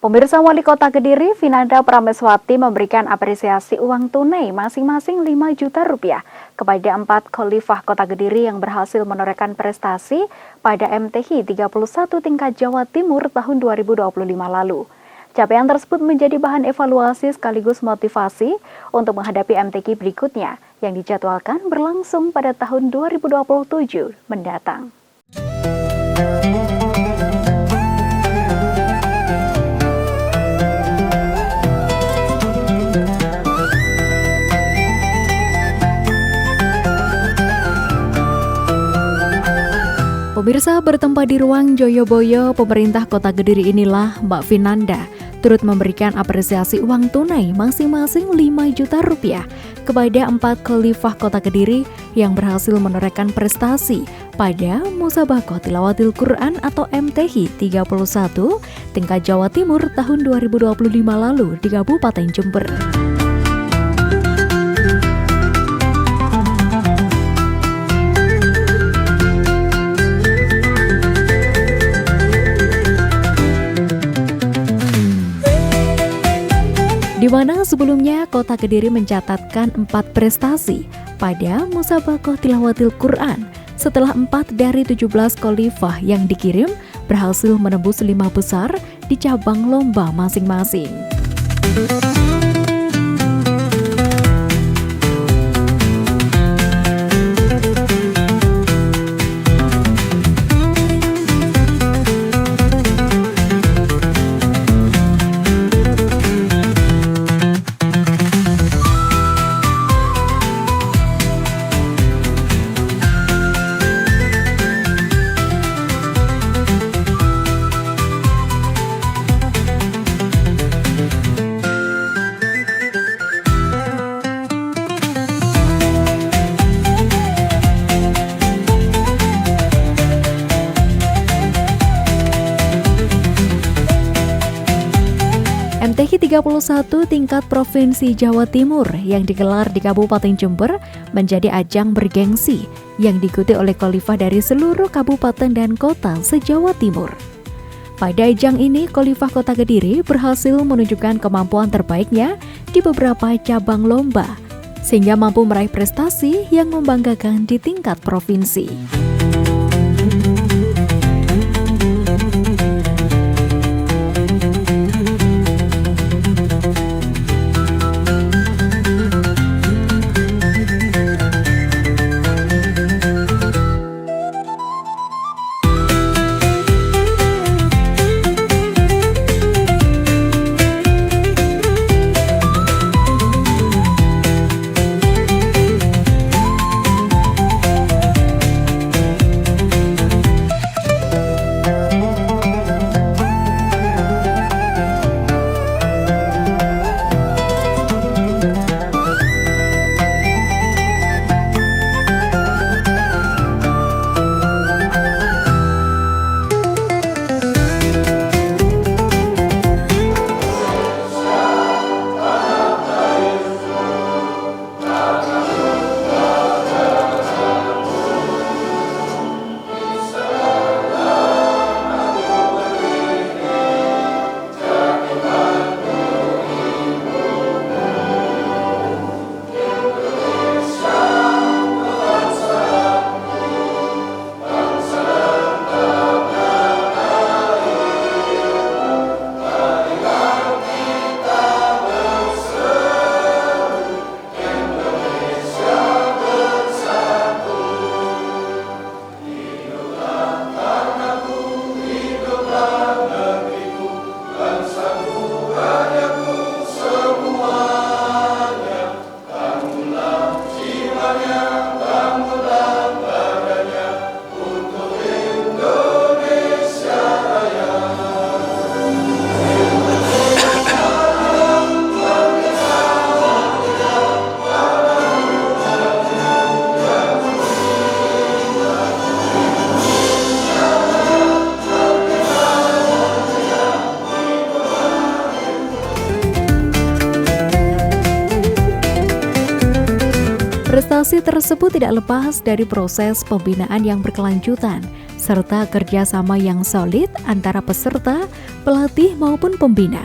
Pemirsa, Wali Kota Kediri, Vinanda Prameswati memberikan apresiasi uang tunai masing-masing 5 juta rupiah kepada 4 khalifah Kota Kediri yang berhasil menorehkan prestasi pada MTQ 31 tingkat Jawa Timur tahun 2025 lalu. Capaian tersebut menjadi bahan evaluasi sekaligus motivasi untuk menghadapi MTQ berikutnya yang dijadwalkan berlangsung pada tahun 2027 mendatang. Pemirsa, bertempat di ruang Joyoboyo, pemerintah Kota Kediri inilah Mbak Vinanda turut memberikan apresiasi uang tunai masing-masing 5 juta rupiah kepada 4 khalifah Kota Kediri yang berhasil menorehkan prestasi pada Musabaqah Tilawatil Quran atau MTQ 31 tingkat Jawa Timur tahun 2025 lalu di Kabupaten Jember. Di mana sebelumnya Kota Kediri mencatatkan 4 prestasi pada Musabaqah Tilawatil Quran setelah 4 dari 17 khalifah yang dikirim berhasil menembus 5 besar di cabang lomba masing-masing. MTQ 31 tingkat Provinsi Jawa Timur yang digelar di Kabupaten Jember menjadi ajang bergengsi yang diikuti oleh khalifah dari seluruh kabupaten dan kota se-Jawa Timur. Pada ajang ini, khalifah Kota Kediri berhasil menunjukkan kemampuan terbaiknya di beberapa cabang lomba, sehingga mampu meraih prestasi yang membanggakan di tingkat provinsi. Prestasi tersebut tidak lepas dari proses pembinaan yang berkelanjutan, serta kerjasama yang solid antara peserta, pelatih maupun pembina.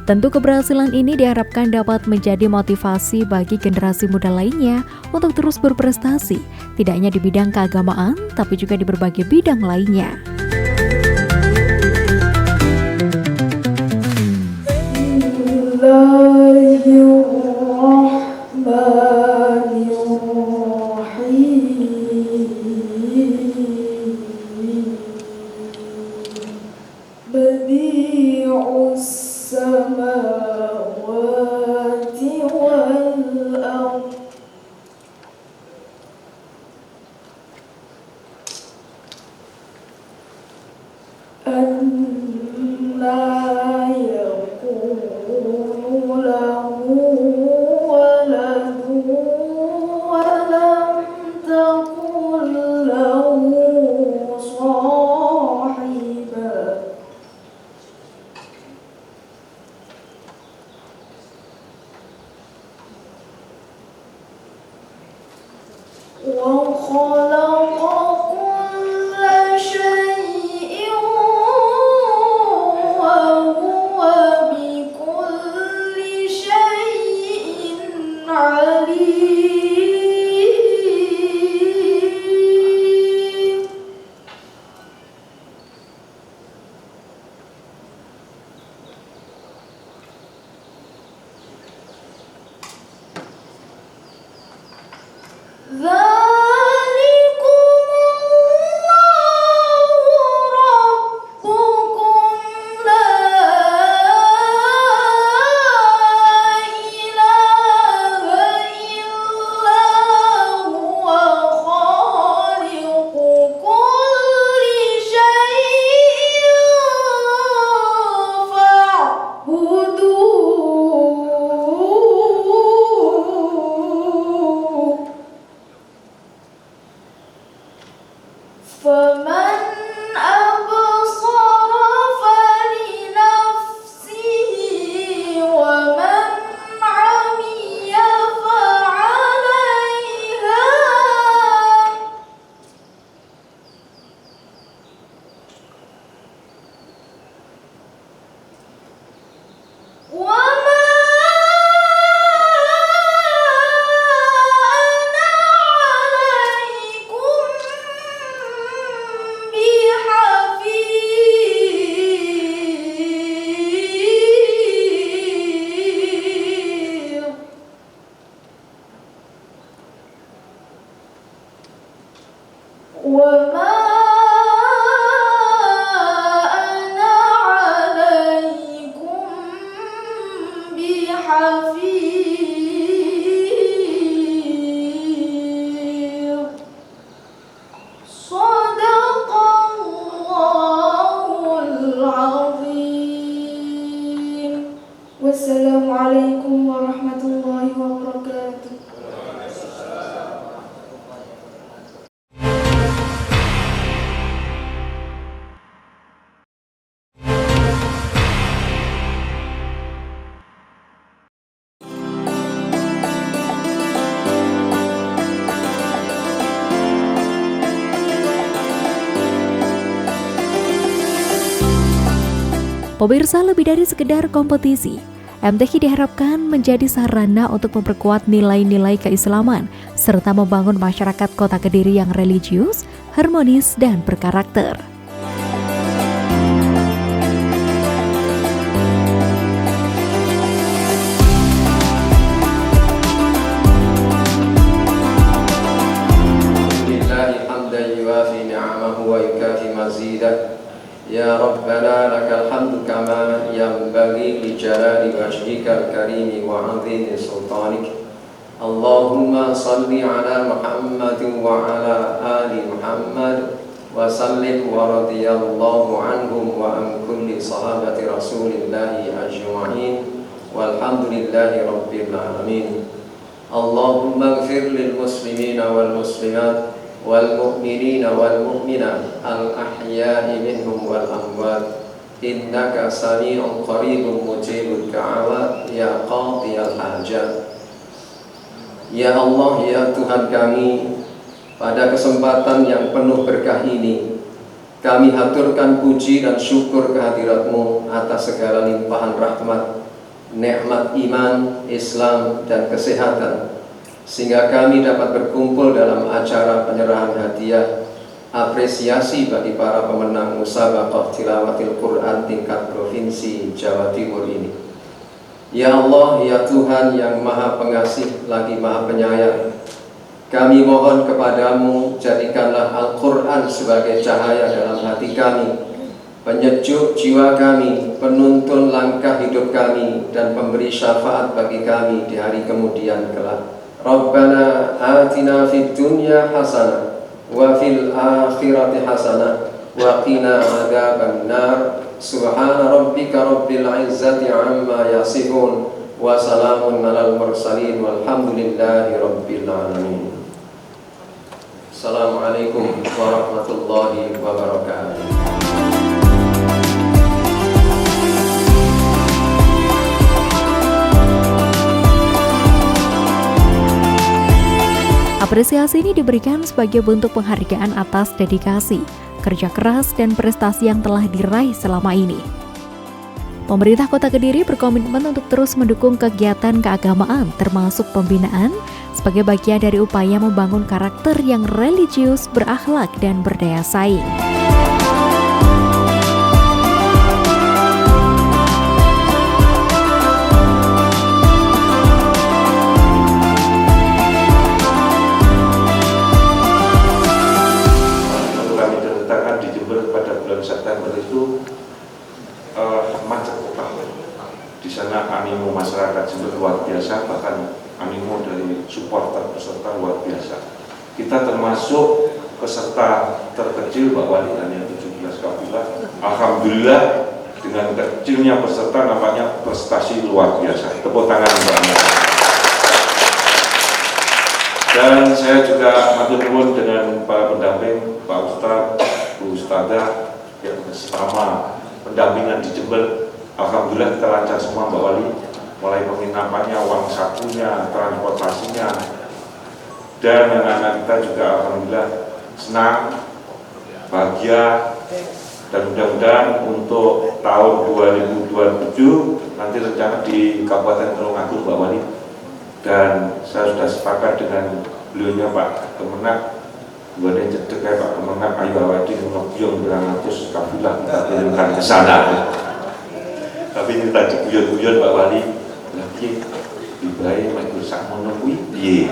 Tentu keberhasilan ini diharapkan dapat menjadi motivasi bagi generasi muda lainnya untuk terus berprestasi, tidak hanya di bidang keagamaan, tapi juga di berbagai bidang lainnya. السماوات والأرض أنى يكون له ولد ولم تكن له صاحبة وخلق كل شيء وهو بكل شيء عليم فمن أبصر فلنفسه ومن عمي فعليها وما أنا عليكم بحفيظ وما أنا عليكم بحفيظ صدق الله العظيم والسلام عليكم ورحمة الله وبركاته. Pemirsa, lebih dari sekedar kompetisi, MTQ diharapkan menjadi sarana untuk memperkuat nilai-nilai keislaman serta membangun masyarakat Kota Kediri yang religius, harmonis, dan berkarakter. Ya Rabbana lakal hamdu kama yanbaghi li jalali wajhika al-karim wa 'azimi sultanik. Allahumma salli ala Muhammadin wa ala ali Muhammad wa sallim wa radiyallahu anhum wa an kulli sahabati Rasulillahi ajma'in walhamdulillahi rabbil alamin. Allahumma ighfir lil muslimina wal muslimat والمؤمنين والمؤمنات الأحياء منهم والأموات إنك سميع قريب مجيب الدعوات يا قاضي الحاجات. Ya Allah, ya Tuhan kami, pada kesempatan yang penuh berkah ini, kami haturkan puji dan syukur kehadirat-Mu atas segala limpahan rahmat, nikmat iman, Islam, dan kesehatan, sehingga kami dapat berkumpul dalam acara penyerahan hadiah apresiasi bagi para pemenang musabaqah tilawatil Quran tingkat provinsi Jawa Timur ini. Ya Allah, ya Tuhan yang Maha Pengasih lagi Maha Penyayang, kami mohon kepadamu, jadikanlah Al-Quran sebagai cahaya dalam hati kami, penyejuk jiwa kami, penuntun langkah hidup kami, dan pemberi syafaat bagi kami di hari kemudian kelak. Rabbana atina fid dunya hasanah wa fil akhirati hasanah wa qina adzaban nar. Subhana rabbika rabbil izzati amma yasifun wa salamun alal mursalin walhamdulillahi rabbil alamin. Assalamualaikum warahmatullahi wabarakatuh. Apresiasi ini diberikan sebagai bentuk penghargaan atas dedikasi, kerja keras, dan prestasi yang telah diraih selama ini. Pemerintah Kota Kediri berkomitmen untuk terus mendukung kegiatan keagamaan termasuk pembinaan sebagai bagian dari upaya membangun karakter yang religius, berakhlak, dan berdaya saing. September itu macet kota. Di sana animo masyarakat Jember luar biasa, bahkan animo dari supporter peserta luar biasa. Kita termasuk peserta terkecil Mbak Wali, hanya 17 kafilah. Alhamdulillah dengan kecilnya peserta nampaknya prestasi luar biasa. Tepuk tangan Mbak Wali. Dan saya juga matur nuwun dengan para pendamping, Pak Ustadz, Bu Ustadzah, yang selama pendampingan di Jember, alhamdulillah kita lancar semua Mbak Wali, mulai penginapannya, uang sakunya, transportasinya, dan anak-anak kita juga alhamdulillah senang, bahagia, dan mudah-mudahan untuk tahun 2027 nanti rencana di Kabupaten Tulungagung Mbak Wali, dan saya sudah sepakat dengan beliaunya Pak Kemenak. Buatnya cedek kayak Pak Kemenak, ayu awadi ngebiong beratus kafilah kita kirimkan ke sana. Tapi ini tadi guyon-guyon Pak Wali, lagi dibayi main sak menunggu ye.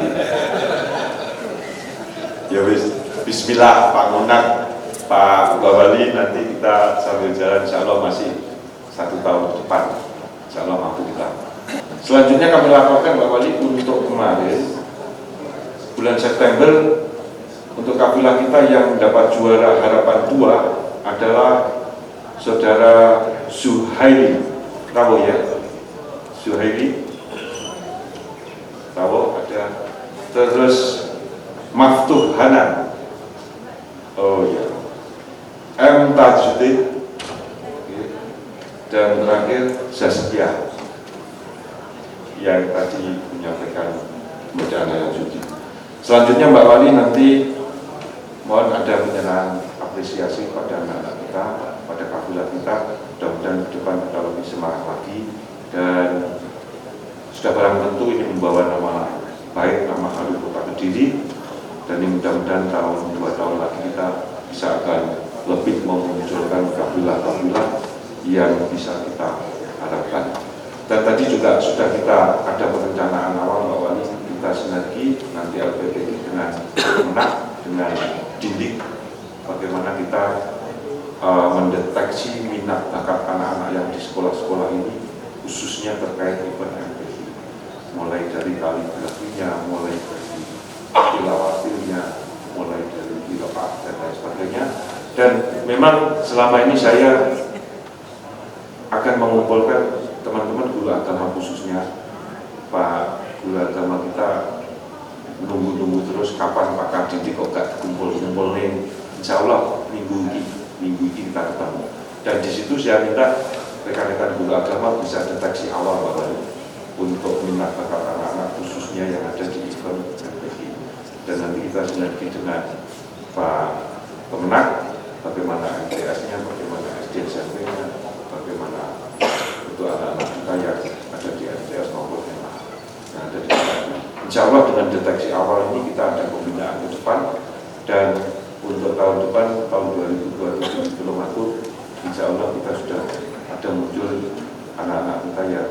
Ya wis, Bismillah Pak Kemenak, Pak Wali, nanti kita sambil jalan, insya Allah masih 1 tahun ke depan, insya Allah mampu kita. Selanjutnya kami laporkan Pak Wali untuk kemarin bulan September. Untuk kafilah kita yang mendapat juara harapan 2 adalah Saudara Zuhairi. Tahu ya? Zuhairi. Tahu ada. Terus Maftuh Hanan. Oh ya. M. Tajuddin. Dan terakhir Zaskia yang tadi menyampaikan bacaan ayat suci. Selanjutnya Mbak Wali nanti mohon ada penyerahan apresiasi pada anak-anak kita, pada kafilah kita. Mudah-mudahan ke depan kita lebih semangat lagi, dan sudah barang tentu ini membawa nama baik, nama harum Kota Kediri, dan ini mudah-mudahan tahun 2 tahun lagi kita bisa akan lebih memunculkan kafilah-kafilah yang bisa kita harapkan. Dan tadi juga sudah kita ada perencanaan awal Mbak Wali, kita sinergi nanti LPPI dengan Kemenak, dengan Dindik, bagaimana kita mendeteksi minat bakat anak-anak yang di sekolah-sekolah ini, khususnya terkait event MPI, mulai dari kaligrafinya, mulai dari tilawatilnya, mulai dari kiroat dan lain sebagainya. Dan memang selama ini saya akan mengumpulkan teman-teman guru agama, khususnya Pak guru agama kita nunggu-nunggu terus kapan Pak Kadidi kok gak kumpul-kumpul nih. Insya Allah minggu ini kita ketemu. Dan di situ saya minta rekan-rekan guru agama bisa deteksi awal Pak Wali. untuk minat bakat anak-anak khususnya yang ada di event MTQ. Dan nanti kita sinergi dengan Pak Kemenak, bagaimana MTS-nya, bagaimana SD SMP-nya, bagaimana untuk anak-anak kita yang ada di MTS maupun yang ada di sana. Insya Allah dengan deteksi awal ini kita ada pembinaan ke depan, dan untuk tahun depan, tahun 2027 di Tulungagung, insya Allah kita sudah ada muncul anak-anak kita yang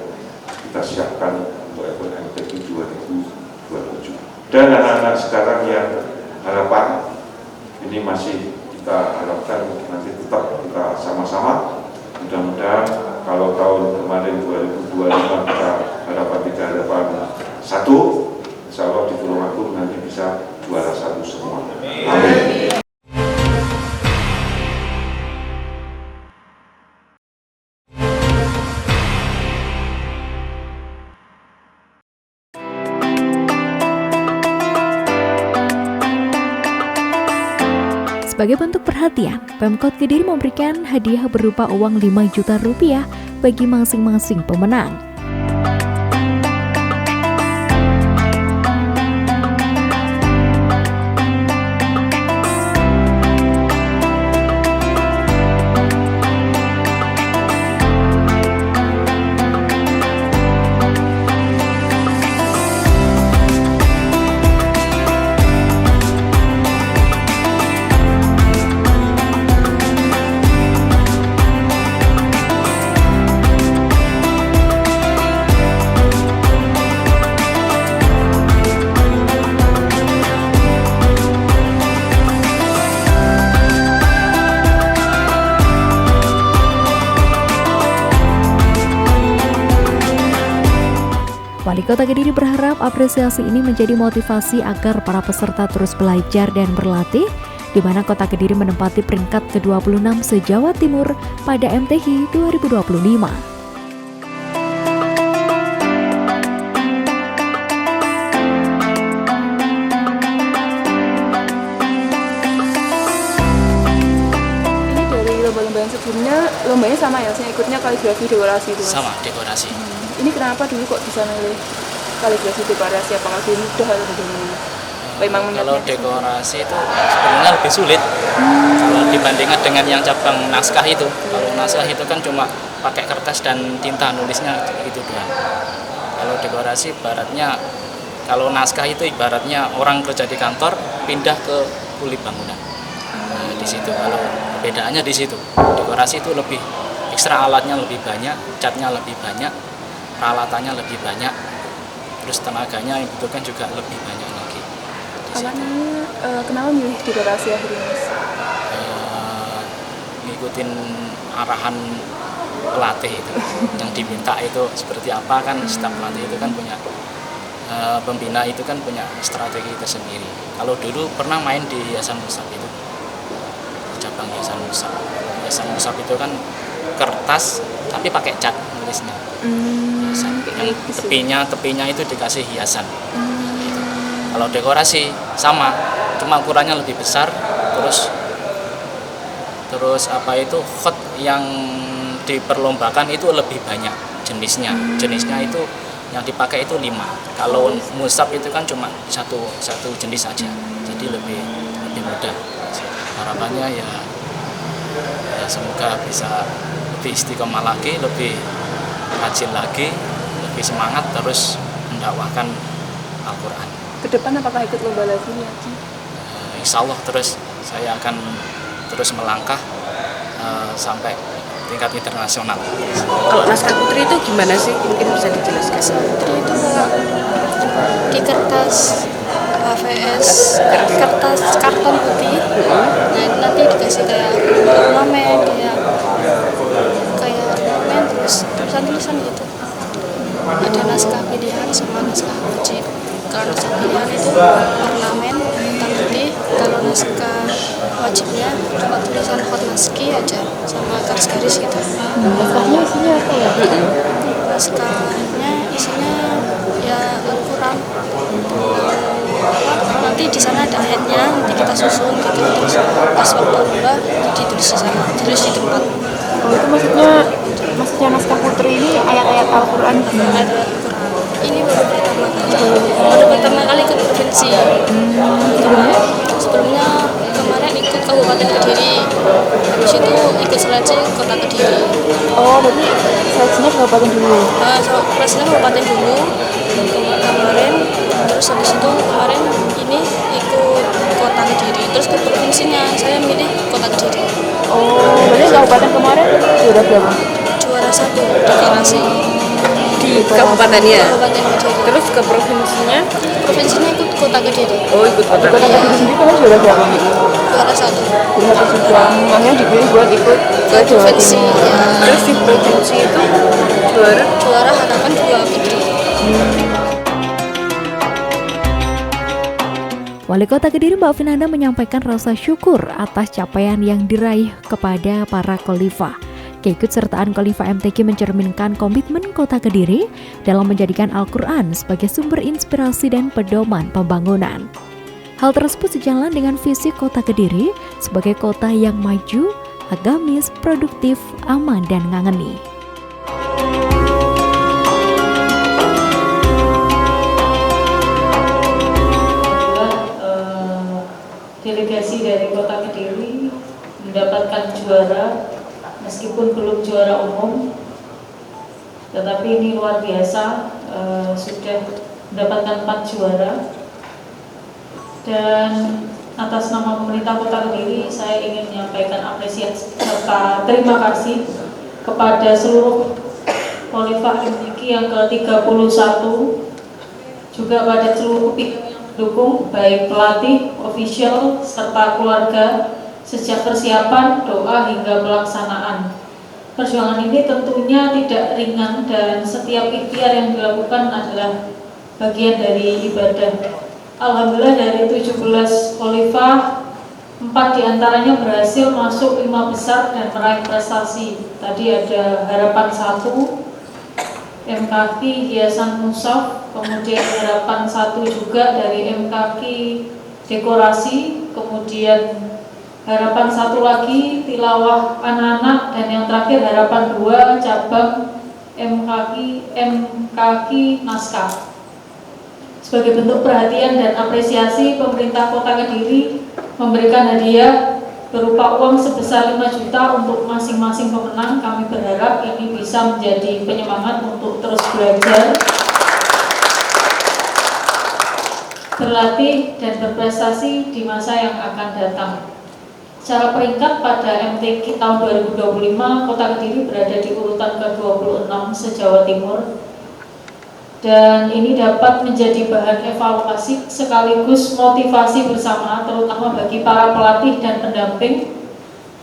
kita siapkan untuk event MTQ 2027. Dan anak-anak sekarang yang harapan ini masih kita harapkan nanti tetap kita sama-sama. Mudah-mudahan kalau tahun kemarin 2025 kita harapan 1, insya Allah di Tulungagung nanti bisa juara 1 semua. Amin. Sebagai bentuk perhatian, Pemkot Kediri memberikan hadiah berupa uang 5 juta rupiah bagi masing-masing pemenang. Wali Kota Kediri berharap apresiasi ini menjadi motivasi agar para peserta terus belajar dan berlatih, di mana Kota Kediri menempati peringkat ke-26 se-Jawa Timur pada MTQ 2025. Ini dari lomba-lomba yang sebelumnya, lombanya sama ya, saya ikutnya kaligrafi dekorasi itu, Mas? Sama, dekorasi. Ini kenapa dulu kok bisa milih kaligrafi dekorasi? Apakah lebih mudah atau bagaimana? Memang Kalau dekorasi itu sebenarnya lebih sulit kalau dibandingkan dengan yang cabang naskah itu. Kalau naskah itu kan cuma pakai kertas dan tinta nulisnya gitu doang. Kalau dekorasi ibaratnya, kalau naskah itu ibaratnya orang kerja di kantor pindah ke kulit bangunan. Nah, di situ kalau perbedaannya di situ. Dekorasi itu lebih ekstra, alatnya lebih banyak, catnya lebih banyak, peralatannya lebih banyak, terus tenaganya yang dibutuhkan juga lebih banyak lagi. Awalnya kenapa milih dekorasi akhirnya, Mas? Ngikutin arahan pelatih itu yang diminta itu seperti apa, kan staf pelatih itu kan punya pembina itu kan punya strategi tersendiri. Kalau dulu pernah main di Yayasan Musab itu, cabang Yayasan Musab. Yayasan Musab itu kan kertas tapi pakai cat nulisnya. Yang tepinya itu dikasih hiasan. Gitu. Kalau dekorasi sama, cuma ukurannya lebih besar, terus apa itu hot yang diperlombakan itu lebih banyak jenisnya. Jenisnya itu yang dipakai itu 5. Kalau musab itu kan cuma satu jenis saja. Jadi lebih mudah. Harapannya ya semoga bisa lebih istiqomah lagi, lebih rajin lagi, lebih semangat terus mendakwahkan Al-Quran. Kedepan apakah ikut lomba lagi ya? Insya Allah terus saya akan terus melangkah sampai tingkat internasional. Kalau naskah putri itu gimana sih? Mungkin bisa dijelaskan. Putri itu kayak di kertas HVS, kertas karton putih. Nah nanti dikasih kayak ornamen, kayak ornamen terus tulisan gitu. Ada naskah pilihan sama naskah wajib. Kalau naskah pilihan itu ornamen hitam putih. Kalau naskah wajibnya cuma tulisan hotmaski aja sama garis-garis gitu. Naskahnya isinya apa ya? Naskahnya isinya ya Al-Quran. Nanti di sana ada ayatnya, nanti kita susun gitu, terus pas waktu lomba ditulis di sana, tulis di tempat. Oh, itu maksudnya naskah putri ini ayat-ayat Al-Quran. Ada Al-Quran. ini baru pertama kali ikut provinsi. Sebelumnya kemarin ikut Kabupaten Kediri, habis itu ikut seleksi Kota Kediri. Oh, berarti seleksinya kabupaten dulu. Seleksinya Kabupaten dulu kemarin, terus habis itu kemarin ini ikut Kota Kediri, terus ke provinsinya saya milih Kota Kediri. Oh, berarti kabupaten kemarin juara berapa? Juara 1 deklarasi Di kabupatennya. Kabupaten Kediri. Terus ke provinsinya? Provinsinya ikut Kota Kediri, Oh, ikut Kota kota. Kediri sendiri kalian juara berapa? juara 1 Juara satu juga. Makanya dipilih buat ikut ke ke Jawa provinsi. Timur. Ya, Terus di provinsi itu juara. juara Harapan 2 Kediri. Wali Kota Kediri Mbak Vinanda menyampaikan rasa syukur atas capaian yang diraih kepada para khalifah. Keikutsertaan Khalifah MTQ mencerminkan komitmen Kota Kediri dalam menjadikan Al-Quran sebagai sumber inspirasi dan pedoman pembangunan. Hal tersebut sejalan dengan visi Kota Kediri sebagai kota yang maju, agamis, produktif, aman, dan ngangeni. Delegasi dari Kota Kediri mendapatkan juara meskipun belum juara umum, tetapi ini luar biasa, sudah mendapatkan 4 juara. Dan atas nama pemerintah Kota Kediri saya ingin menyampaikan apresiasi serta terima kasih kepada seluruh Khalifah MTQ yang ke-31, juga pada seluruh pihak dukung, baik pelatih, official, serta keluarga, sejak persiapan, doa, hingga pelaksanaan. Perjuangan ini tentunya tidak ringan dan setiap ikhtiar yang dilakukan adalah bagian dari ibadah. Alhamdulillah dari 17 khalifah, 4 diantaranya berhasil masuk 5 besar dan meraih prestasi. Tadi ada Harapan 1, MKQ Hiasan Musaf, kemudian Harapan 1 juga dari MKQ Dekorasi, kemudian Harapan 1 lagi Tilawah Anak-anak, dan yang terakhir Harapan 2 cabang MKQ Naskah. Sebagai bentuk perhatian dan apresiasi, pemerintah Kota Kediri memberikan hadiah berupa uang sebesar 5 juta untuk masing-masing pemenang. Kami berharap ini bisa menjadi penyemangat untuk terus belajar, berlatih, dan berprestasi di masa yang akan datang. Secara peringkat pada MTQ tahun 2025, Kota Kediri berada di urutan ke-26 se-Jawa Timur. Dan ini dapat menjadi bahan evaluasi sekaligus motivasi bersama, terutama bagi para pelatih dan pendamping,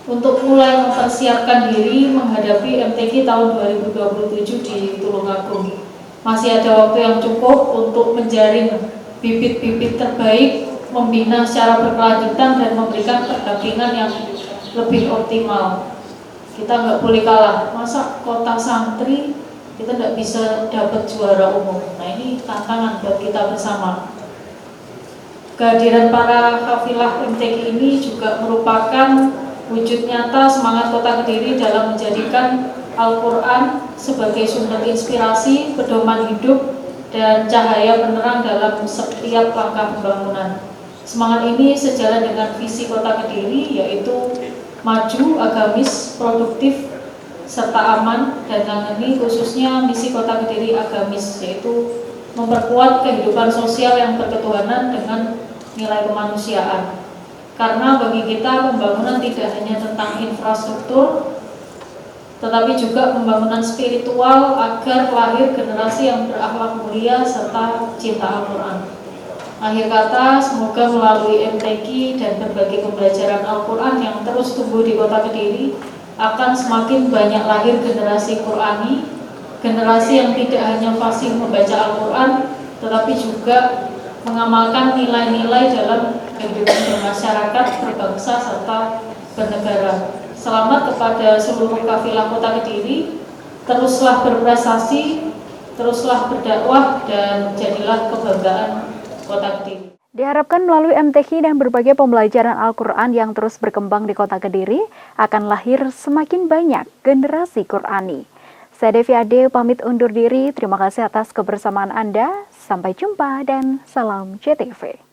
untuk mulai mempersiapkan diri menghadapi MTQ tahun 2027 di Tulungagung. Masih ada waktu yang cukup untuk menjaring bibit-bibit terbaik, membina secara berkelanjutan, dan memberikan pendampingan yang lebih optimal. Kita nggak boleh kalah. Masa kota santri kita tidak bisa dapat juara umum. Nah, ini tantangan buat kita bersama. Kehadiran para kafilah MTQ ini juga merupakan wujud nyata semangat Kota Kediri dalam menjadikan Al-Quran sebagai sumber inspirasi, pedoman hidup, dan cahaya penerang dalam setiap langkah pembangunan. Semangat ini sejalan dengan visi Kota Kediri, yaitu maju, agamis, produktif, serta aman dan ngangeni, khususnya misi Kota Kediri agamis, yaitu memperkuat kehidupan sosial yang berketuhanan dengan nilai kemanusiaan. Karena bagi kita pembangunan tidak hanya tentang infrastruktur, tetapi juga pembangunan spiritual agar lahir generasi yang berakhlak mulia serta cinta Al-Quran. Akhir kata, semoga melalui MTQ dan berbagai pembelajaran Al-Quran yang terus tumbuh di Kota Kediri, akan semakin banyak lahir generasi Qurani, generasi yang tidak hanya fasih membaca Al-Quran, tetapi juga mengamalkan nilai-nilai dalam kehidupan bermasyarakat, berbangsa, serta bernegara. Selamat kepada seluruh kafilah Kota Kediri, teruslah berprestasi, teruslah berdakwah, dan jadilah kebanggaan Kota Kediri. Diharapkan melalui MTQ dan berbagai pembelajaran Al-Quran yang terus berkembang di Kota Kediri, akan lahir semakin banyak generasi Qurani. Saya Devi Ade pamit undur diri. Terima kasih atas kebersamaan Anda. Sampai jumpa dan salam CTV.